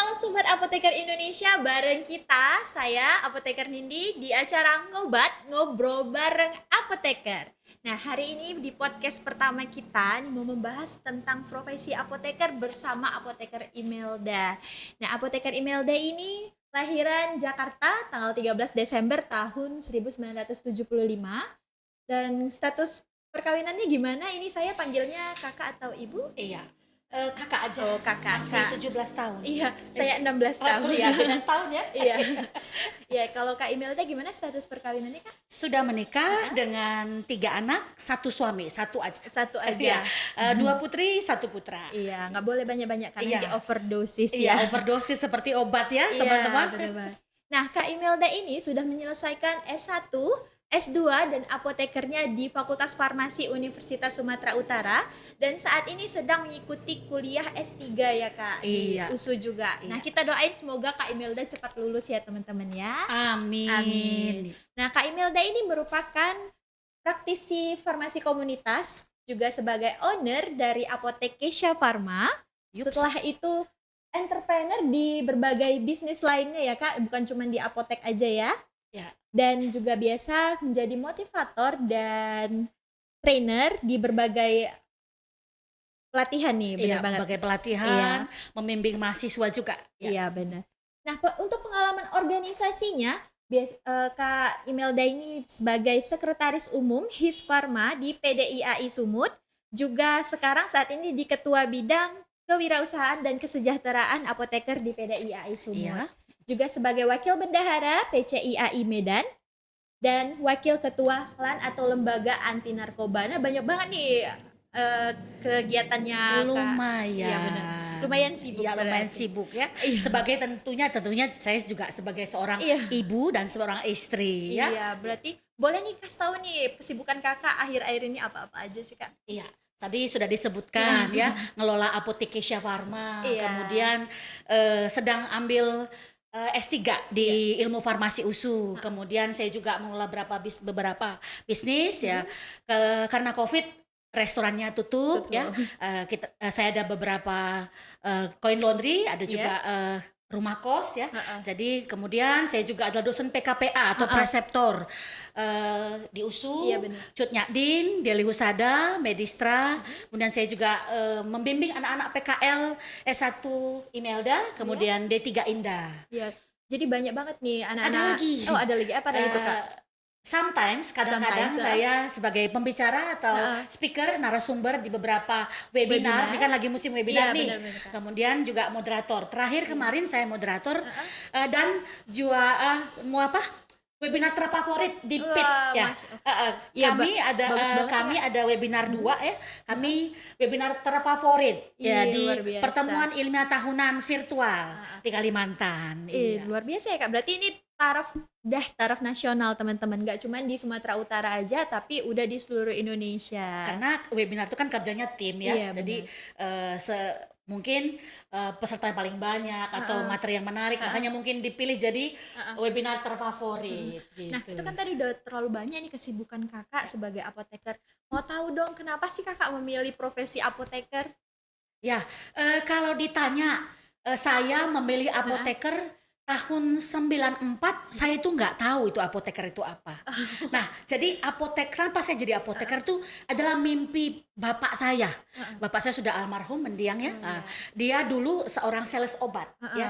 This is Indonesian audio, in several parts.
Halo Sobat Apoteker Indonesia, bareng kita, saya Apoteker Nindi di acara Ngobat, Ngobrol bareng Apoteker. Nah, hari ini di podcast pertama kita mau membahas tentang profesi apoteker bersama Apoteker Imelda. Nah, Apoteker Imelda ini lahiran Jakarta tanggal 13 Desember tahun 1975 dan status perkawinannya gimana? Ini saya panggilnya kakak atau ibu? Iya, kakak aja. Oh, kakak. Masih 17 tahun. Iya, saya 16 tahun. Oh iya, 17 tahun ya. Iya. Ya, kalau Kak Imelda gimana status perkawinannya, Kak? Sudah menikah dengan 3 anak, 1 suami, 1 aja. Satu Iya, aja. 2 putri, 1 putra. Iya, nggak boleh banyak-banyak karena Iya. nanti overdosis Iya, ya. overdosis seperti obat ya, Iya, teman-teman. benar banget. Nah, Kak Imelda ini sudah menyelesaikan S1, S2 dan apotekernya di Fakultas Farmasi Universitas Sumatera Utara dan saat ini sedang mengikuti kuliah S3 ya Kak di Iya. USU juga. Nah, Iya. kita doain semoga Kak Imelda cepat lulus ya teman-teman ya. Amin. Amin. Nah, Kak Imelda ini merupakan praktisi farmasi komunitas, juga sebagai owner dari Apotek Kesha Pharma. Yups. Setelah itu entrepreneur di berbagai bisnis lainnya ya Kak, bukan cuma di apotek aja ya. Ya. Dan juga biasa menjadi motivator dan trainer di berbagai pelatihan nih, benar Iya, banget. sebagai pelatihan, membimbing mahasiswa juga. Ya. Iya benar. Nah, untuk pengalaman organisasinya, Kak Imelda ini sebagai Sekretaris Umum His Pharma di PDIAI Sumut, juga sekarang saat ini di Ketua Bidang Kewirausahaan dan Kesejahteraan Apoteker di PDIAI Sumut. Iya. Juga sebagai Wakil Bendahara PCIAI Medan dan Wakil Ketua LAN atau Lembaga Anti Narkoba. Nah, banyak banget nih kegiatannya Kak. Lumayan. Iya benar. Lumayan sibuk. Iya, lumayan berarti. sibuk ya. Iya. Sebagai tentunya saya juga sebagai seorang Iya. ibu dan seorang istri ya. Iya, berarti boleh nih kasih tahu nih kesibukan kakak akhir-akhir ini apa-apa aja sih kak? Iya, tadi sudah disebutkan ya, ngelola Apotek Kesha Pharma, Iya. kemudian sedang ambil S3 di ilmu farmasi USU. Kemudian saya juga mengelola beberapa bisnis ya. Karena Covid restorannya tutup ya. Saya ada beberapa coin laundry, ada juga rumah kos ya. Jadi kemudian saya juga adalah dosen PKPA atau preceptor di USU, Iya, benar. Cut Nyadin, Deli Husada, Medistra. Kemudian saya juga membimbing anak-anak PKL S1 Imelda, kemudian D3 Indah. Iya, jadi banyak banget nih anak-anak. Ada lagi. Oh, ada lagi. Apa tadi tuh kak? Sometimes, kadang-kadang Sometimes, saya sebagai pembicara atau speaker, narasumber di beberapa webinar. Ini kan lagi musim webinar Iya, nih. benar-benar, Kak. Kemudian juga moderator. Terakhir kemarin saya moderator dan juga mau apa? Webinar terfavorit di PIT Wah, ya. Iya, Kami ada bagus banget, kami Kak. ada webinar 2 ya. Kami webinar terfavorit ya Iya, di luar biasa. pertemuan ilmiah tahunan virtual di Kalimantan. Iya. Luar biasa ya kak. Berarti ini taraf nasional teman-teman. Gak cuma di Sumatera Utara aja, tapi udah di seluruh Indonesia. Karena webinar itu kan kerjanya tim ya, Iya, jadi mungkin peserta yang paling banyak atau materi yang menarik, makanya mungkin dipilih jadi webinar terfavorit. Gitu. Nah, itu kan tadi udah terlalu banyak nih kesibukan kakak sebagai apoteker. Mau tahu dong kenapa sih kakak memilih profesi apoteker? Ya, kalau ditanya saya memilih apoteker tahun 94, saya itu nggak tahu itu apoteker itu apa. Nah, jadi kenapa saya jadi apoteker itu adalah mimpi bapak saya. Bapak saya sudah almarhum mendiang ya. Dia dulu seorang sales obat ya.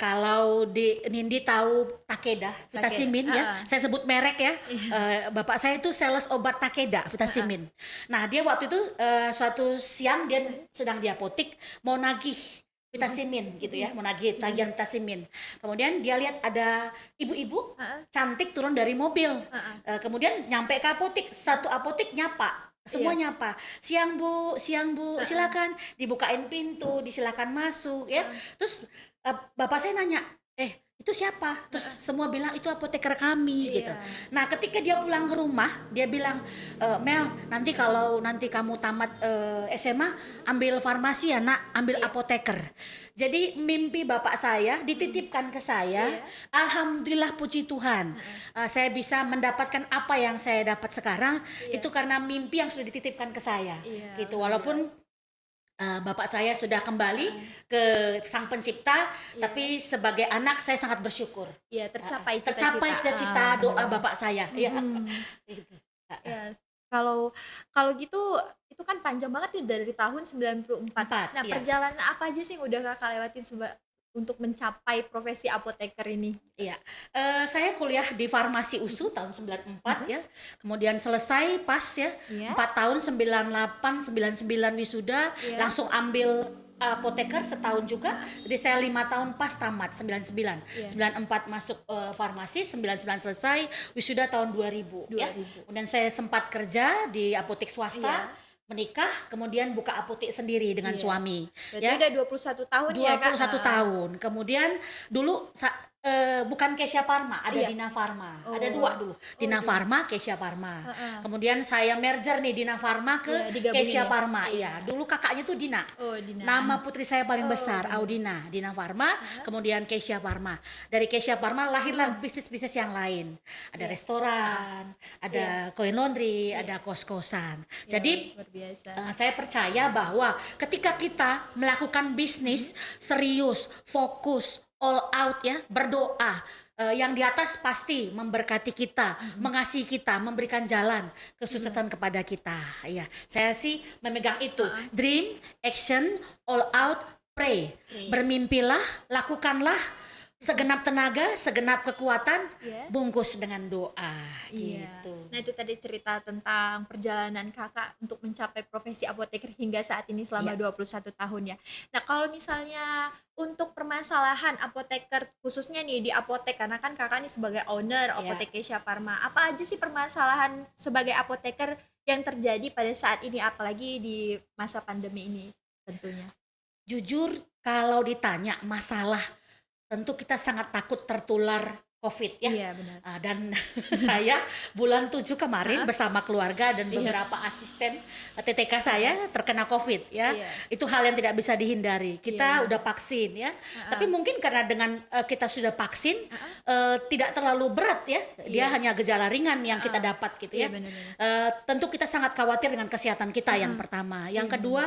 Kalau Nindi tahu Takeda, Vitamin ya. Saya sebut merek ya. Bapak saya itu sales obat Takeda, Vitamin. Nah, dia waktu itu suatu siang dia sedang di apotik mau nagih Vitamin gitu ya, mau nagih tagihan Vitamin. Kemudian dia lihat ada ibu-ibu cantik turun dari mobil. Kemudian nyampe ke apotik, satu apotik nyapa. Semua nyapa. Siang bu, silakan dibukain pintu, disilakan masuk ya. Terus bapak saya nanya, itu siapa? Terus semua bilang itu apoteker kami gitu. Nah, ketika dia pulang ke rumah, dia bilang, Mel, nanti kalau kamu tamat SMA, ambil farmasi ya nak, ambil apoteker. Jadi mimpi bapak saya dititipkan ke saya. Alhamdulillah puji Tuhan, saya bisa mendapatkan apa yang saya dapat sekarang. Itu karena mimpi yang sudah dititipkan ke saya. Gitu. Walaupun Bapak saya sudah kembali Heeh. ke Sang Pencipta, Iya. tapi sebagai anak saya sangat bersyukur. Iya, Heeh, tercapai tercapai cita-cita. cita-cita doa Alhamdulillah. bapak saya, ya. Mhm. Gitu. Heeh. Ya, kalau kalau gitu itu kan panjang banget nih dari tahun 94. 4, Nah, iya. perjalanan apa aja sih yang udah Kakak lewatin untuk mencapai profesi apoteker ini? Iya, saya kuliah di Farmasi USU tahun 94 Mhm. ya, kemudian selesai pas ya, Iya, 4 tahun 98, 99 wisuda, iya, langsung ambil apoteker setahun juga, heeh, jadi saya 5 tahun pas tamat 99, iya, 94 masuk farmasi, 99 selesai, wisuda tahun 2000 ya. 2000. Kemudian saya sempat kerja di apotek swasta, Iya, menikah, kemudian buka apotek sendiri dengan iya. suami Berarti ya. udah 21 tahun ya, Kak? 21 Heeh. tahun. Kemudian dulu bukan Kesya Pharma, ada Iya. Dina Pharma. Ada Oh. 2 dulu, Oh, Dina dulu. Pharma, Kesya Pharma. Heeh. Kemudian saya merger nih Dina Pharma ke Iya, digabungin Kesya ya? Pharma. Iya. Iya, dulu kakaknya tuh Dina. Oh, Dina. Nama putri saya paling Oh, besar, Dina. Audina. Dina Pharma, Heeh. kemudian Kesya Pharma. Dari Kesya Pharma lahirlah Hmm. bisnis-bisnis yang lain. Ada Iya. restoran, ada koin laundry, Iya. ada kos-kosan. Iya, Jadi luar biasa. saya percaya bahwa ketika kita melakukan bisnis serius, fokus, all out ya, berdoa, yang di atas pasti memberkati kita, mengasihi kita, memberikan jalan kesuksesan kepada kita. Ya, saya sih memegang itu. Heeh. Dream, action, all out, pray. Pray. Bermimpilah, lakukanlah segenap tenaga, segenap kekuatan, Iya. bungkus dengan doa Iya. gitu. Nah, itu tadi cerita tentang perjalanan Kakak untuk mencapai profesi apoteker hingga saat ini selama Iya. 21 tahun ya. Nah, kalau misalnya untuk permasalahan apoteker khususnya nih di apotek karena kan Kakak nih sebagai owner Iya. Apotek Kesya Pharma, apa aja sih permasalahan sebagai apoteker yang terjadi pada saat ini apalagi di masa pandemi ini tentunya? Jujur kalau ditanya masalah, tentu kita sangat takut tertular COVID ya. Iya, benar. Dan saya bulan 7 kemarin Heeh. bersama keluarga dan Iya. beberapa asisten TTK saya terkena COVID ya. Iya. Itu hal yang tidak bisa dihindari. Kita Iya. udah vaksin ya. Heeh. Tapi mungkin karena dengan kita sudah vaksin Heeh. tidak terlalu berat ya. Dia Iya. hanya gejala ringan yang kita Heeh. dapat gitu Iya, ya. benar-benar. Tentu kita sangat khawatir dengan kesehatan kita yang Heeh. pertama. Iya, Yang kedua,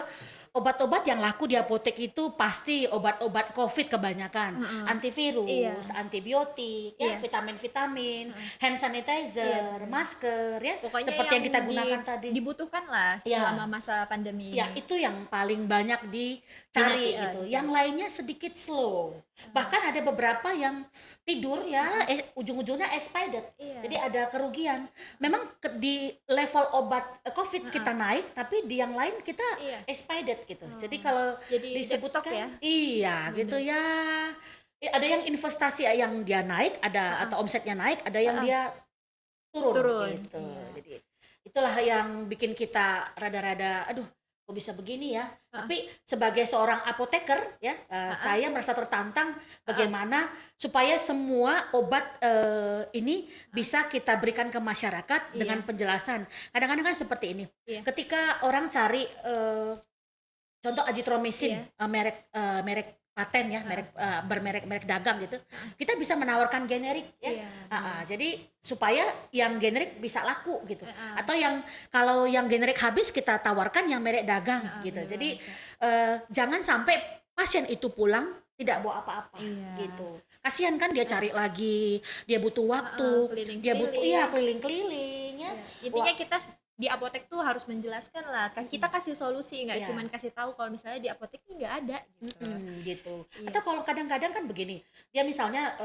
obat-obat yang laku di apotek itu pasti obat-obat COVID kebanyakan. Heeh. Antivirus, Iya. antibiotik, ya, Iya. vitamin-vitamin, Heeh. hand Iya, sanitizer, benar. masker ya, Pokoknya seperti yang kita gunakan tadi. dibutuhkan lah Ya. selama masa pandemi Ya, ini. itu yang paling banyak dicari Minati, gitu. dicari. Yang lainnya sedikit slow. Bahkan ada beberapa yang tidur ya, ujung-ujungnya expired. Iya. Jadi ada kerugian. Memang di level obat COVID kita naik, tapi di yang lain kita Iya. expired gitu. Oh. Jadi kalau Jadi dead stock disebutkan ya? iya gitu ya. Ada yang investasi yang dia naik, ada Heeh. atau omsetnya naik, ada yang Heeh. dia turun, Turun, gitu. iya. Jadi itulah yang bikin kita rada-rada, aduh, kok bisa begini ya? Tapi sebagai seorang apoteker ya, saya merasa tertantang bagaimana supaya semua obat ini bisa kita berikan ke masyarakat dengan Iya. penjelasan. Kadang-kadang kan seperti ini. Iya. Ketika orang cari contoh azitromisin, Iya. merek paten ya, merek dagang gitu, kita bisa menawarkan generik ya. Iya, Jadi supaya yang generik bisa laku gitu. Heeh. Atau kalau yang generik habis kita tawarkan yang merek dagang Heeh, gitu. benar Jadi banget, jangan sampai pasien itu pulang tidak bawa apa-apa Iya. gitu. Kasihan kan dia cari lagi, dia butuh waktu, dia butuh keliling-keliling ya. Iya. Intinya kita di apotek tuh harus menjelaskan lah, kan kita kasih solusi, nggak Iya. cuman kasih tahu kalau misalnya di apotek ini nggak ada gitu. Gitu. Iya. Atau kalau kadang-kadang kan begini, dia misalnya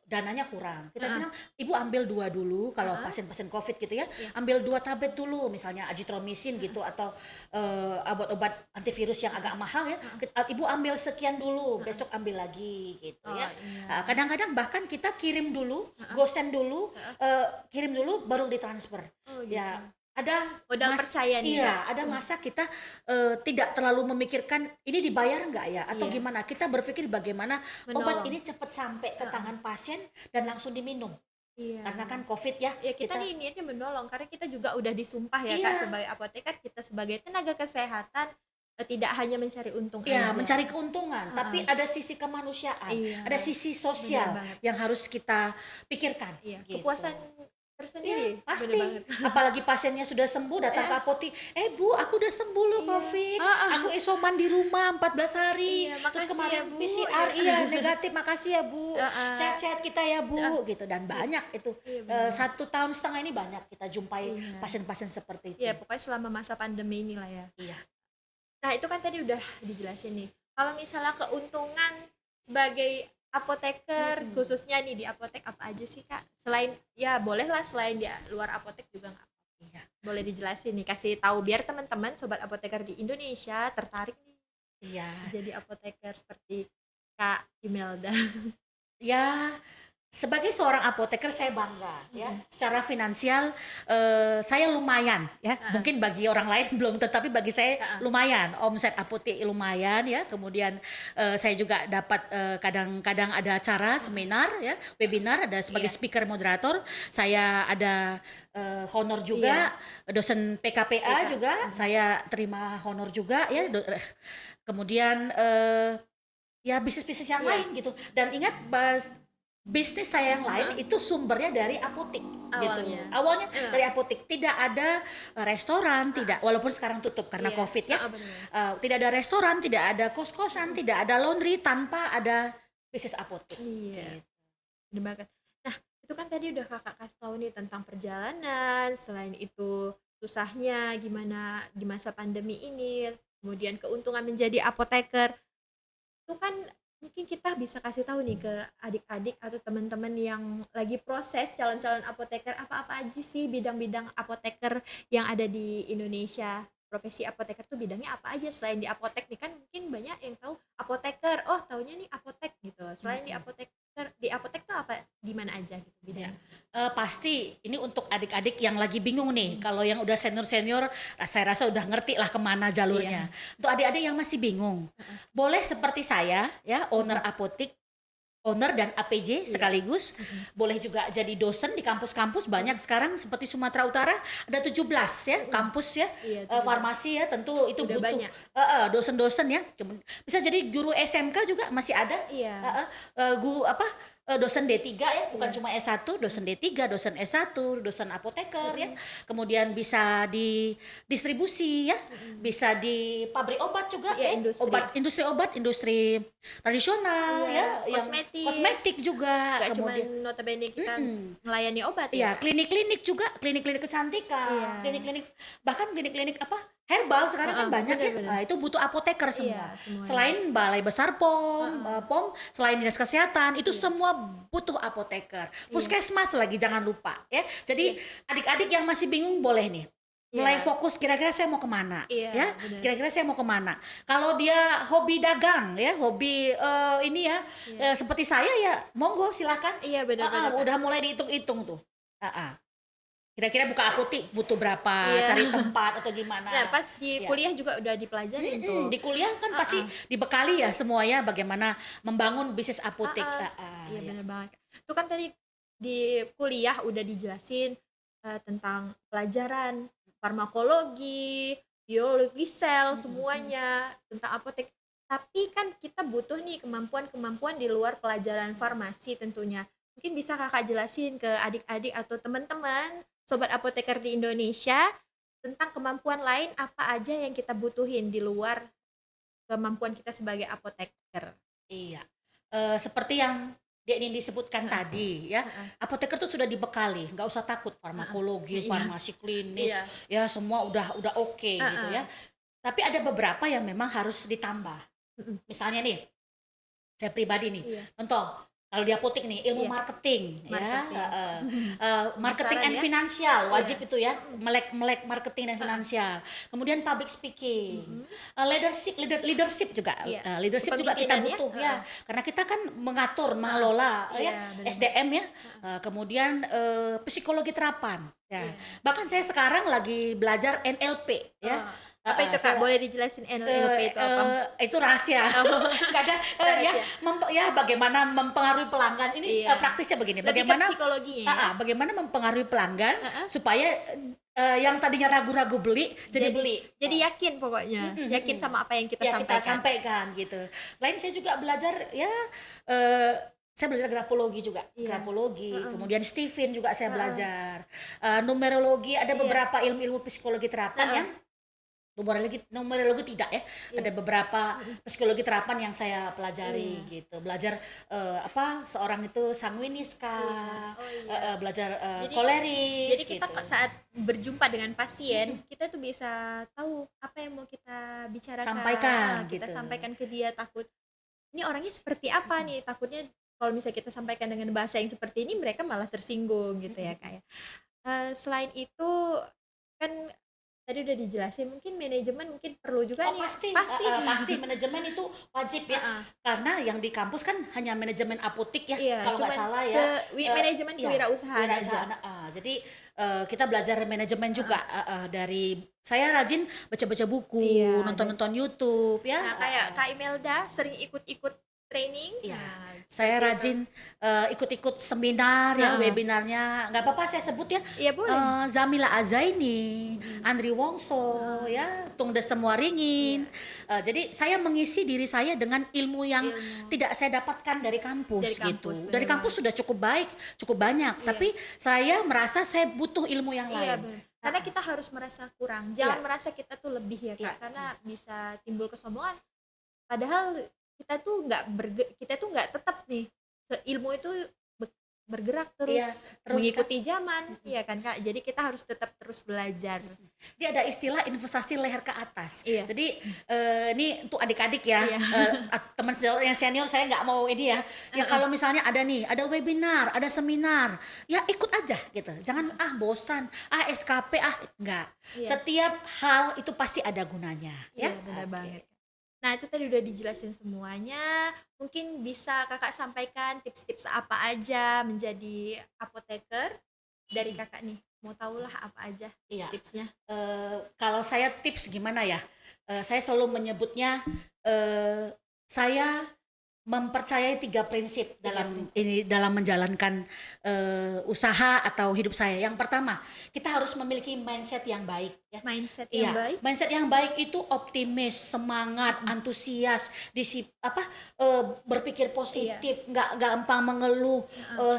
dananya kurang, kita bilang ibu ambil 2 dulu kalau pasien-pasien COVID gitu ya, Iya. ambil 2 tablet dulu, misalnya azitromisin gitu atau obat-obat antivirus yang agak mahal ya, ibu ambil sekian dulu, besok ambil lagi gitu Oh, ya. iya. Kadang-kadang bahkan kita kirim dulu, gosen dulu, kirim dulu baru ditransfer. Oh, gitu. Ya, ada Modal percaya nih, iya, Kak. ada masa kita tidak terlalu memikirkan ini dibayar nggak ya atau Iya. gimana. Kita berpikir bagaimana obat Menolong. ini cepat sampai ke tangan pasien dan langsung diminum. Iya. Karena kan COVID ya. Ya kita nih niatnya menolong karena kita juga udah disumpah ya Iya. Kak sebagai apoteker, kita sebagai tenaga kesehatan tidak hanya mencari untung Ya, aja. mencari keuntungan, tapi ada sisi kemanusiaan, Iya. ada sisi sosial Benar banget. yang harus kita pikirkan. Iya, gitu. kepuasan sendiri. Bener Pasti. banget. Apalagi pasiennya sudah sembuh datang ke apotik, Bu, aku udah sembuh loh Iya. COVID. Heeh. Aku isoman di rumah 14 hari. Iya, Terus makasih kemarin ya, Bu. PCR Iya. iya negatif, makasih ya Bu. Heeh. Sehat-sehat kita ya Bu, Heeh. gitu. Dan banyak itu. Iya, bener banget. 1,5 tahun ini banyak kita jumpai Iya. pasien-pasien seperti itu. Iya, pokoknya selama masa pandemi inilah ya. Iya. Nah, itu kan tadi udah dijelasin nih. Kalau misalnya keuntungan sebagai apoteker, Mm-mm. khususnya nih di apotek apa aja sih, Kak? Selain, ya bolehlah selain di luar apotek juga nggak apa-apa. Iya. Boleh dijelasin nih, kasih tahu biar teman-teman sobat apoteker di Indonesia tertarik nih Iya. jadi apoteker seperti Kak Imelda. Ya, sebagai seorang apoteker saya bangga ya. Secara finansial saya lumayan ya. Mungkin bagi orang lain belum, tetapi bagi saya lumayan. Omset apotek lumayan ya. Kemudian saya juga dapat kadang-kadang ada acara seminar ya, webinar, ada sebagai speaker moderator. Saya ada honor juga, dosen PKPA juga. Saya terima honor juga ya. Kemudian ya bisnis-bisnis yang lain gitu. Dan ingat bisnis saya yang lain itu sumbernya dari apotik gitu. Awalnya dari apotik. Tidak ada restoran, tidak, walaupun sekarang tutup karena COVID ya. Tidak ada restoran, tidak ada kos-kosan, tidak ada laundry tanpa ada bisnis apotik. Iya. Bener banget. Nah, itu kan tadi udah Kakak kasih tahu nih tentang perjalanan, selain itu susahnya gimana di masa pandemi ini, kemudian keuntungan menjadi apoteker. Itu kan mungkin kita bisa kasih tahu nih ke adik-adik atau teman-teman yang lagi proses calon-calon apoteker, apa-apa aja sih bidang-bidang apoteker yang ada di Indonesia. Profesi apoteker tuh bidangnya apa aja selain di apotek nih, kan mungkin banyak yang tahu apoteker, oh taunya nih apotek gitu. Selain di apotek tuh apa, di mana aja gitu bidangnya? Pasti ini untuk adik-adik yang lagi bingung nih. Kalau yang udah senior-senior, saya rasa udah ngerti lah kemana jalurnya. Untuk adik-adik yang masih bingung, boleh seperti saya ya, owner apotik, owner dan APJ sekaligus. Boleh juga jadi dosen di kampus-kampus, banyak sekarang seperti Sumatera Utara ada 17 ya kampus ya, farmasi ya, tentu itu Udah butuh banyak. dosen-dosen ya. Bisa jadi guru SMK juga masih ada. Dosen D3 ya, bukan cuma S1, dosen D3, dosen S1, dosen apoteker ya. Kemudian bisa di distribusi ya, bisa di pabrik obat juga ya, industri tradisional ya, kosmetik juga. Gak cuma Kemudian notabene kita melayani obat ya, klinik-klinik juga, klinik-klinik kecantikan, klinik-klinik, bahkan klinik-klinik herbal sekarang kan banyak ya. Nah, itu butuh apoteker semua. Selain balai besar POM, selain dinas kesehatan, itu semua butuh apoteker. Puskesmas lagi jangan lupa ya. Jadi adik-adik yang masih bingung boleh nih mulai fokus, kira-kira saya mau kemana ya, kira-kira saya mau kemana. Kalau dia hobi dagang ya, hobi ini ya, seperti saya ya, monggo silakan. Iya, benar-benar. Udah mulai dihitung-hitung tuh. Kira-kira buka apotik butuh berapa, cari tempat atau gimana. Nah, pas di kuliah juga udah dipelajarin tuh. Di kuliah kan pasti dibekali ya semuanya bagaimana membangun bisnis apotik. Iya, benar banget. Itu kan tadi di kuliah udah dijelasin tentang pelajaran farmakologi, biologi sel, semuanya tentang apotek. Tapi kan kita butuh nih kemampuan-kemampuan di luar pelajaran farmasi tentunya. Mungkin bisa Kakak jelasin ke adik-adik atau teman-teman sobat apoteker di Indonesia tentang kemampuan lain apa aja yang kita butuhin di luar kemampuan kita sebagai apoteker. Iya, seperti yang Dek Nindi sebutkan tadi ya, apoteker tuh sudah dibekali, nggak usah takut farmakologi, farmasi klinis, ya semua udah oke gitu ya. Tapi ada beberapa yang memang harus ditambah. Misalnya nih, saya pribadi nih, contoh. Kalau di apotek nih, ilmu marketing ya, marketing and financial wajib itu ya, melek marketing dan finansial. Kemudian public speaking, leadership juga, leadership juga kita butuh ya, karena kita kan mengelola ya, SDM ya, kemudian psikologi terapan ya. Bahkan saya sekarang lagi belajar NLP ya. Apa itu Kak? Boleh dijelasin NLP itu apa? Itu rahasia. Kadang bagaimana mempengaruhi pelanggan ini praktisnya begini. Bagaimana psikologinya? Bagaimana mempengaruhi pelanggan supaya yang tadinya ragu-ragu beli jadi beli. Jadi yakin pokoknya, yakin sama apa yang kita sampaikan gitu. Lain saya juga belajar ya Saya belajar grafologi juga, Iya. grafologi, Heeh. kemudian Steven juga saya Heeh. belajar. Numerologi, ada Iya. beberapa ilmu-ilmu psikologi terapan Heeh. yang numerologi tidak ya, ada Iya. beberapa Mhm. psikologi terapan yang saya pelajari Iya. gitu. Belajar, seorang itu sanguinis Iya. kah, Oh iya. belajar, Jadi koleris jadi kita gitu. kok saat berjumpa dengan pasien, Mhm, kita tuh bisa tahu apa yang mau kita bicarakan. sampaikan Kita gitu. sampaikan ke dia, takut ini orangnya seperti apa Mhm, nih? Takutnya kalau misalnya kita sampaikan dengan bahasa yang seperti ini, mereka malah tersinggung gitu mhm, ya, Kak, mhm. ya. Selain itu kan tadi udah dijelasin, mungkin manajemen mungkin perlu juga Oh nih, pasti, pasti. pasti manajemen itu wajib ya, Heeh. karena yang di kampus kan hanya manajemen apotik ya, Iya, kalau nggak cuman salah ya, manajemen iya, kewirausahaan aja. kewirausahaan, jadi, kita belajar manajemen juga, Heeh. dari saya rajin baca-baca buku, Iya, dan nonton-nonton YouTube ya, nah, kayak Kak Imelda sering ikut-ikut training, iya. nah Saya seperti itu. rajin, ikut-ikut seminar ya, Heeh. webinarnya, nggak apa-apa saya sebut ya, Iya boleh. Zamila Azaini, Mhm. Andri Wongso, Heeh. ya, Tung Desem Waringin. Iya, Jadi saya mengisi diri saya dengan ilmu yang ilmu tidak saya dapatkan dari dari kampus kampus, gitu. Dari bener banget. kampus sudah cukup baik, cukup banyak, Iya. tapi saya merasa saya butuh ilmu yang Iya lain. bener. Karena Heeh, kita harus merasa kurang, iya, jangan merasa kita tuh lebih ya iya, Kak, karena bisa timbul kesombongan. Padahal kita tuh nggak tetap nih, ilmu itu be bergerak iya, terus, terus kan. mengikuti zaman, iya kan Kak? Jadi kita harus tetap terus belajar. Dia ada istilah investasi leher ke atas. Iya. Jadi, ini untuk adik-adik ya, Iya. teman senior yang senior saya nggak mau ini ya, ya Heeh. kalau misalnya ada nih, ada webinar, ada seminar, ya ikut aja gitu. Jangan, bosan, SKP, enggak. Iya. Setiap hal itu pasti ada gunanya, ya. Iya, benar Oke. banget. Nah, itu tadi udah dijelasin semuanya. Mungkin bisa Kakak sampaikan tips-tips apa aja menjadi apoteker dari Mhm, Kakak nih. Mau tahulah apa aja iya. tips-tipsnya. Kalau saya tips gimana ya, saya selalu menyebutnya, saya mempercayai 3 prinsip 3 dalam prinsip. dalam menjalankan, usaha atau hidup saya. Yang pertama, kita harus memiliki mindset yang baik ya. Mindset yang Iya, baik. mindset yang baik itu optimis, semangat, Mhm. antusias, berpikir Iya. positif, nggak gampang mengeluh, Heeh.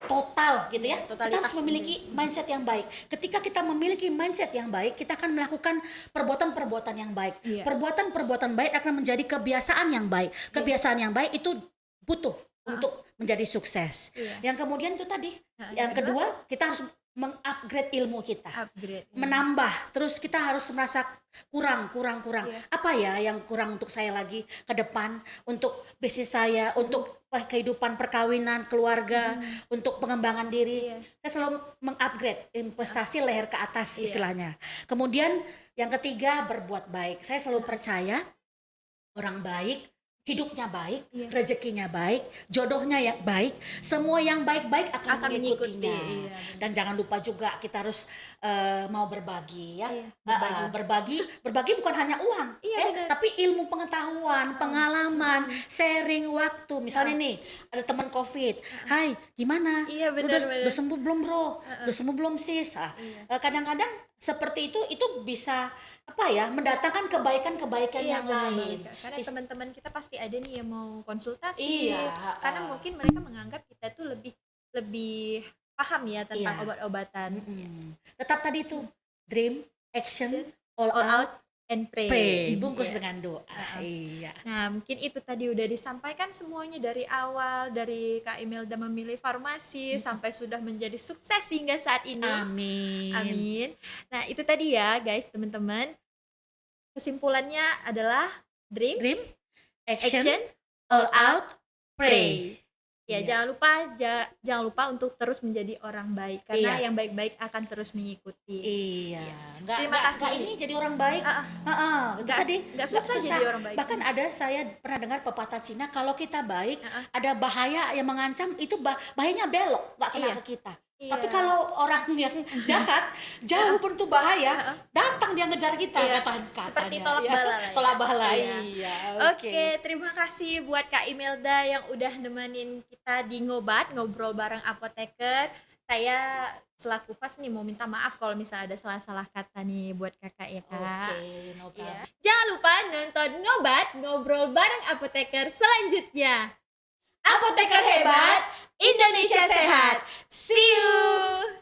total gitu ya. Iya, Kita harus totalitas memiliki sendiri. mindset yang baik. Ketika kita memiliki mindset yang baik, kita akan melakukan perbuatan-perbuatan yang baik. Iya. Perbuatan-perbuatan baik akan menjadi kebiasaan yang baik. Iya. Kebiasaan yang baik itu butuh Heeh. untuk menjadi sukses. Iya. Yang kemudian itu tadi, Heeh, yang kedua kita harus mengupgrade ilmu kita, upgrade. menambah. Terus kita harus merasa kurang. Iya. Apa ya yang kurang untuk saya lagi ke depan, untuk bisnis saya, untuk kehidupan perkawinan, keluarga, Mhm. untuk pengembangan diri. Iya. Saya selalu mengupgrade investasi leher ke atas Iya. istilahnya. Kemudian yang ketiga berbuat baik. Saya selalu percaya orang baik, hidupnya baik, Iya. rezekinya baik, jodohnya yang baik, semua yang baik-baik akan Akan mengikuti. mengikutinya. Iya, benar. Dan jangan lupa juga kita harus mau berbagi ya. Iya, Berbagi bukan hanya uang, Iya, ya, benar. tapi ilmu pengetahuan, pengalaman, sharing waktu. Misalnya Heeh. nih, ada teman COVID, "Hai, gimana? Iya, Lu benar benar. udah sembuh belum, Bro? Heeh. Udah sembuh belum, Sis?" Iya. Kadang-kadang seperti itu bisa mendatangkan kebaikan-kebaikan Iya, yang benar lain. banget, Kak. Karena Is- teman-teman kita pasti ada nih yang mau konsultasi. Iya, Karena mungkin mereka menganggap kita tuh lebih lebih paham ya tentang iya. obat-obatan. Iya. Tetap tadi itu dream, action, all All out, out and pray. pray. Bungkus Iya. dengan doa. Heeh. Iya. Nah, mungkin itu tadi udah disampaikan semuanya dari awal, dari Kak Imelda memilih farmasi sampai sudah menjadi sukses hingga saat ini. Amin. Amin. Nah, itu tadi ya, guys, teman-teman. Kesimpulannya adalah dream, Dream, action, action, all out, pray. Ya, Iya. jangan lupa untuk terus menjadi orang baik karena Iya. yang baik-baik akan terus mengikuti. Iya. Iya. Terima kasih. Nggak ini jadi orang baik. Ah, Itu nggak tadi nggak susah jadi orang baik. Bahkan saya pernah dengar pepatah Cina, kalau kita baik, Ah, ada bahaya yang mengancam, itu bahayanya belok, nggak kena Iya. ke kita. Iya. Tapi kalau orang yang jahat, jauh pun tuh bahaya, datang dia ngejar kita, Iya. katanya. Seperti tolak Iya. bala lah ya. Tolak bala, Iya. iya. Oke, terima kasih buat Kak Imelda yang udah nemenin kita di ngobrol bareng apoteker. Saya selaku host nih mau minta maaf kalau misalnya ada salah-salah kata nih buat kakak ya Kak. Oke, no problem. Iya. Jangan lupa nonton ngobrol bareng apoteker selanjutnya. Apoteker hebat, Indonesia sehat. See you.